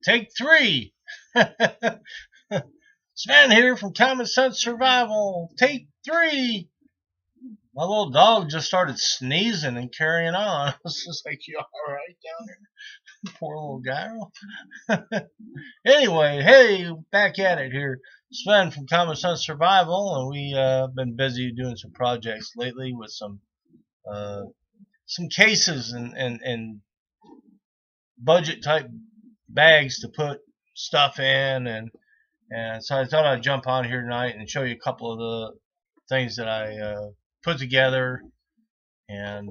Take three. Sven here from Common Sense Survival. Take three. My little dog just started sneezing and carrying on. I was just like, you all right down there? Poor little guy. Anyway, hey, back at it here. Sven from Common Sense Survival, and we been busy doing some projects lately with some cases and budget type bags to put stuff in, and so I thought I'd jump on here tonight and show you a couple of the things that I put together, and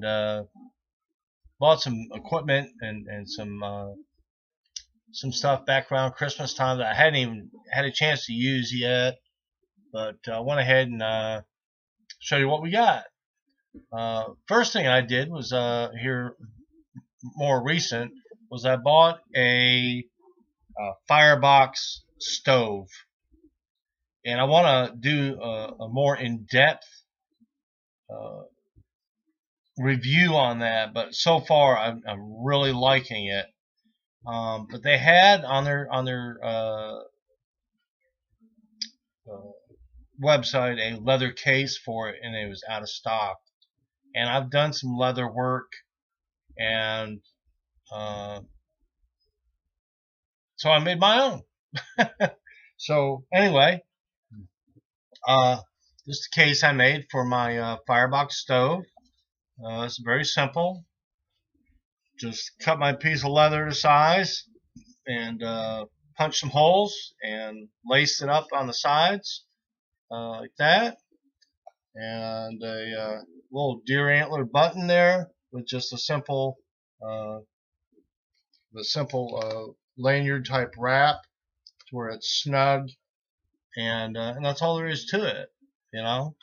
bought some equipment and some stuff back around Christmas time that I hadn't even had a chance to use yet, but I went ahead and show you what we got. First thing I did was here more recent was I bought a FIREBOX stove, and I want to do a more in-depth review on that, but so far I'm really liking it. But they had on their website a leather case for it, and it was out of stock. And I've done some leather work, and so I made my own. So anyway, this is the case I made for my FIREBOX stove. It's very simple. Just cut my piece of leather to size and punch some holes and lace it up on the sides like that. And a little deer antler button there with just a simple lanyard type wrap to where it's snug, and that's all there is to it, you know.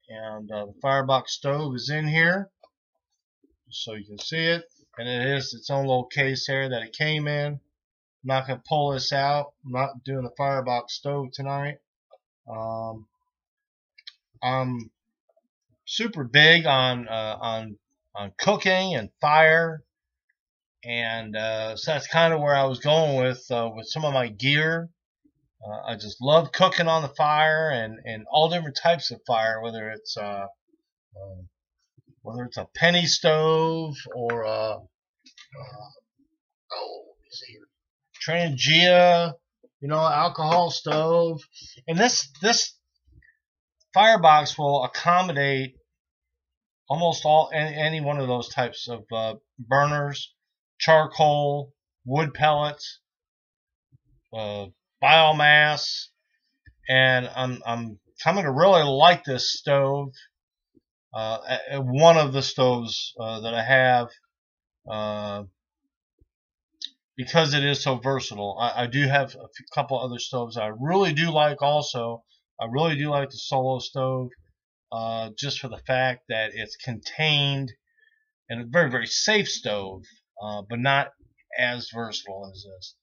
And the FIREBOX stove is in here, so you can see it, and it is its own little case here that it came in. I'm not going to pull this out. I'm not doing the FIREBOX stove tonight. I'm super big on cooking and fire, and so that's kind of where I was going with some of my gear. I just love cooking on the fire, and all different types of fire, whether it's a penny stove or Trangia, alcohol stove. And this FIREBOX will accommodate almost any one of those types of burners: charcoal, wood pellets, biomass, and I'm coming to really like this stove. One of the stoves that I have, because it is so versatile. I do have a couple other stoves I really do like also. I really do like the Solo stove, just for the fact that it's contained in a very, very safe stove, but not as versatile as this.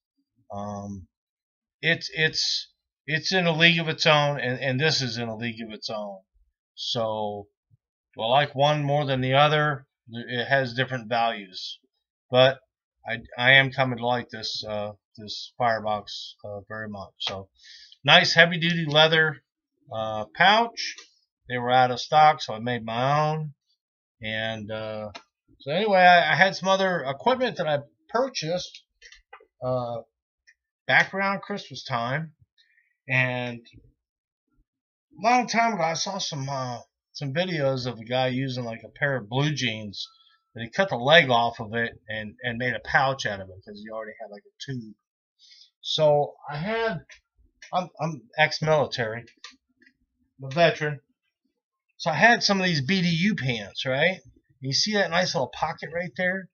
It's in a league of its own, and this is in a league of its own. So, do I like one more than the other? It has different values, but I am coming to like this FIREBOX very much. So, nice heavy duty leather pouch. They were out of stock, so I made my own. And so anyway, I had some other equipment that I purchased back around Christmas time, and a long time ago I saw some videos of a guy using like a pair of blue jeans, and he cut the leg off of it and made a pouch out of it because he already had like a tube. So I'm ex-military, I'm a veteran, so I had some of these BDU pants, right? And you see that nice little pocket right there?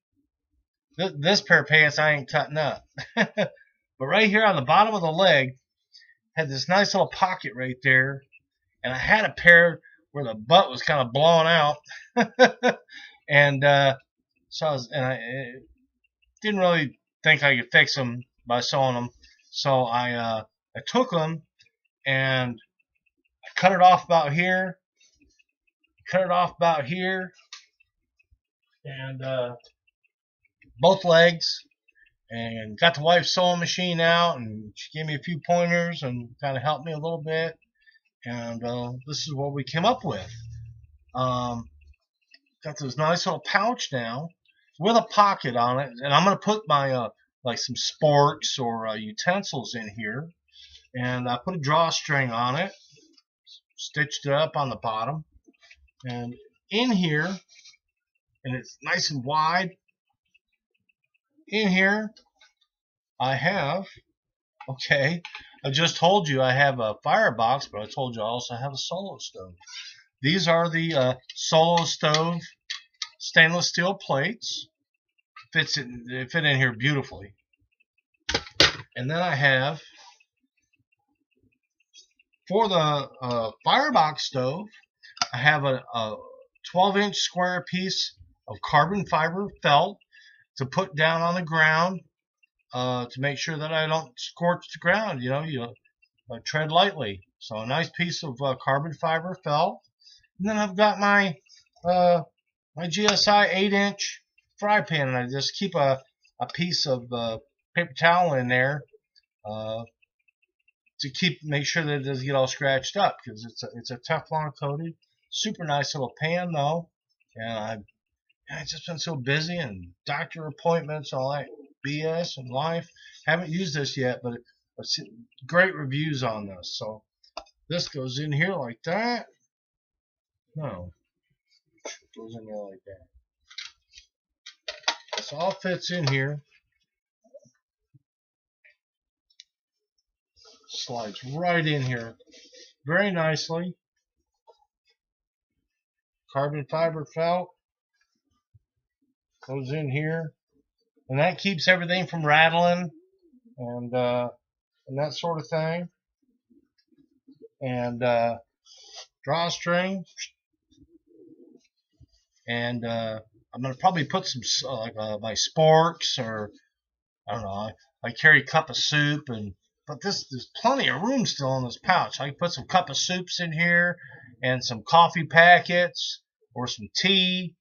This pair of pants I ain't cutting up. But right here on the bottom of the leg had this nice little pocket right there, and I had a pair where the butt was kind of blown out, and so I didn't really think I could fix them by sewing them. So I took them and I cut it off about here, and both legs, and got the wife's sewing machine out, and she gave me a few pointers and kind of helped me a little bit. And this is what we came up with. Got this nice little pouch now with a pocket on it, and I'm going to put my like some sporks or utensils in here, and I put a drawstring on it, stitched it up on the bottom, and in here, and it's nice and wide. In here, I have, okay, I just told you I have a FIREBOX, but I told you I also have a Solo Stove. These are the Solo Stove stainless steel plates. They fit in here beautifully. And then I have, for the FIREBOX stove, I have a 12-inch square piece of carbon fiber felt to put down on the ground to make sure that I don't scorch the ground. You tread lightly. So a nice piece of carbon fiber felt. And then I've got my my GSI 8-inch fry pan, and I just keep a piece of paper towel in there to make sure that it doesn't get all scratched up, because it's a Teflon coated, super nice little pan though. And I've just been so busy and doctor appointments, all that BS in life. Haven't used this yet, but I've seen great reviews on this. So this goes in here like that. No, it goes in there like that. This all fits in here. Slides right in here very nicely. Carbon fiber felt goes in here, and that keeps everything from rattling and that sort of thing. And drawstring, and I'm gonna probably put some my sporks, or I don't know. I carry a cup of soup, but there's plenty of room still in this pouch. I can put some cup of soups in here, and some coffee packets, or some tea,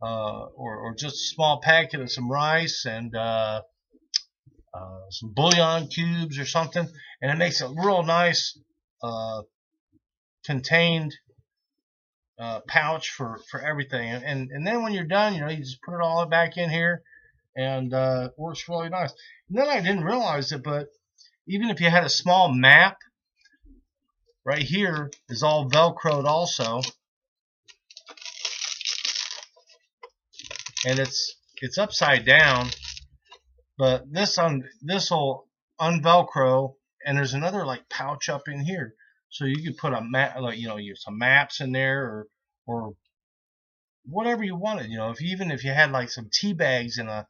or just a small packet of some rice, and some bouillon cubes or something, and it makes a real nice contained pouch for everything. And then when you're done, you just put it all back in here, and it works really nice. And then I didn't realize it, but even if you had a small map, right here is all Velcroed also, and it's upside down, but this will unvelcro, and there's another like pouch up in here, so you could put a map, like some maps in there, or whatever you wanted. Even if you had like some tea bags in a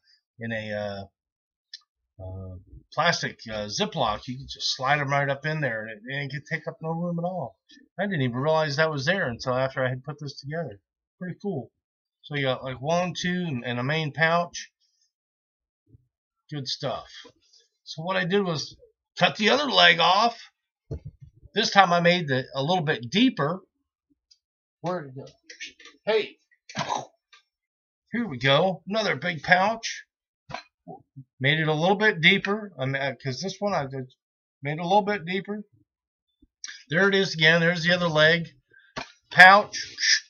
plastic Ziploc, you could just slide them right up in there, and it could take up no room at all. I didn't even realize that was there until after I had put this together. Pretty cool. So you got like 1, 2, and a main pouch. Good stuff. So what I did was cut the other leg off. This time I made it a little bit deeper. Where did it go? Hey, here we go. Another big pouch. Made it a little bit deeper, because this one I made it a little bit deeper. There it is again. There's the other leg. Pouch.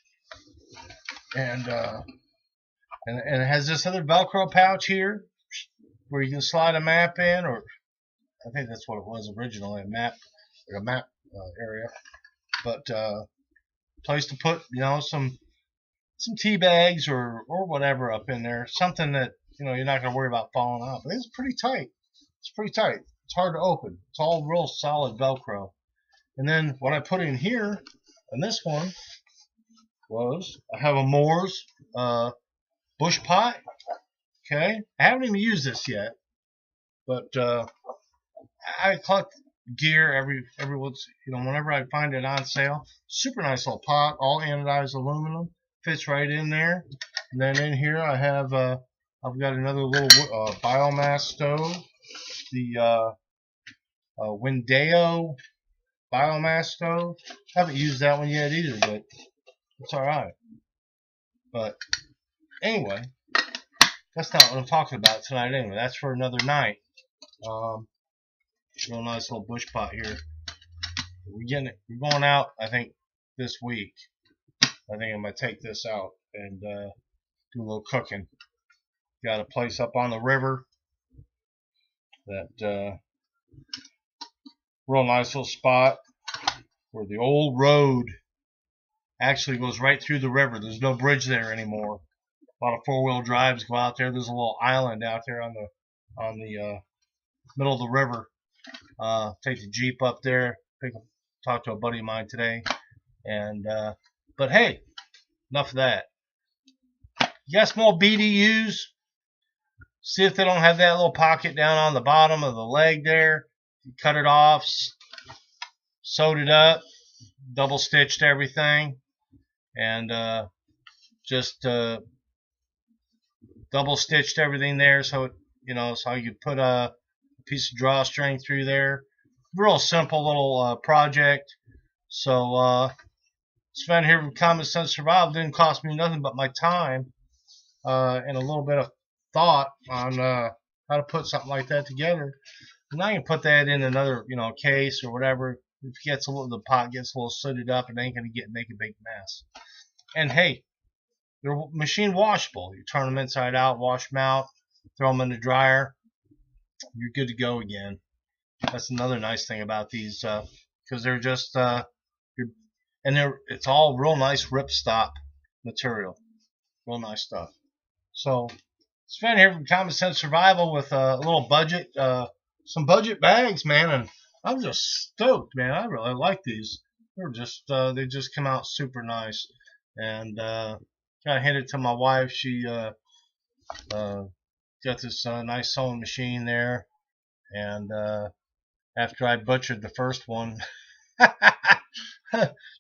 And it has this other Velcro pouch here, where you can slide a map in, or I think that's what it was originally, a map area. But place to put some tea bags or whatever up in there, something that you're not going to worry about falling out. But it's pretty tight. It's pretty tight. It's hard to open. It's all real solid Velcro. And then what I put in here, and this one, was I have a Moore's bush pot. Okay, I haven't even used this yet, but I collect gear every once, whenever I find it on sale. Super nice little pot, all anodized aluminum, fits right in there. And then in here I have I've got another little biomass stove, the Windeo biomass stove. Haven't used that one yet either, but it's alright. But anyway, that's not what I'm talking about tonight anyway. That's for another night. Real nice little bush pot here. We're going out, I think, this week. I think I'm going to take this out and do a little cooking. Got a place up on the river that real nice little spot where the old road actually goes right through the river. There's no bridge there anymore. A lot of four-wheel drives go out there. There's a little island out there on the middle of the river. Take the Jeep up there. Talk to a buddy of mine today. And but hey, enough of that. You got small BDUs. See if they don't have that little pocket down on the bottom of the leg there. You cut it off, sewed it up, double stitched everything, and just double stitched everything there so it, so you could put a piece of drawstring through there. Real simple little project. So Sven here from Common Sense Survival. Didn't cost me nothing but my time and a little bit of thought on how to put something like that together. And I can put that in another case or whatever. If it gets the pot gets a little sooted up, it ain't gonna make a big mess. And hey, they're machine washable. You turn them inside out, wash them out, throw them in the dryer. You're good to go again. That's another nice thing about these, because they're just it's all real nice ripstop material, real nice stuff. So Sven here from Common Sense Survival with a little budget, some budget bags, man, and I'm just stoked, man. I really like these. They're just they just come out super nice, and kind of hand it to my wife. She got this nice sewing machine there, and after I butchered the first one,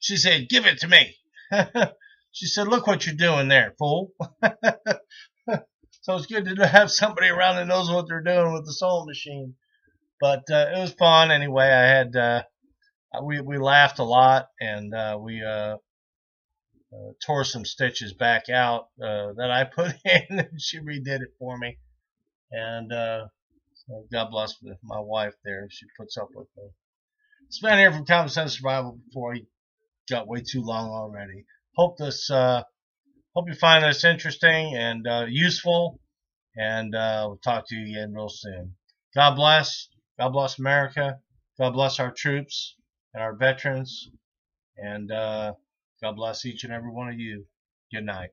she said, "Give it to me." She said, "Look what you're doing there, fool." So it's good to have somebody around that knows what they're doing with the sewing machine. But it was fun anyway. I had we laughed a lot, and we tore some stitches back out that I put in, and she redid it for me. And so God bless my wife there. She puts up with me. Sven here from Common Sense Survival before he got way too long already. Hope you find this interesting and useful, and we'll talk to you again real soon. God bless. God bless America. God bless our troops and our veterans, and God bless each and every one of you. Good night.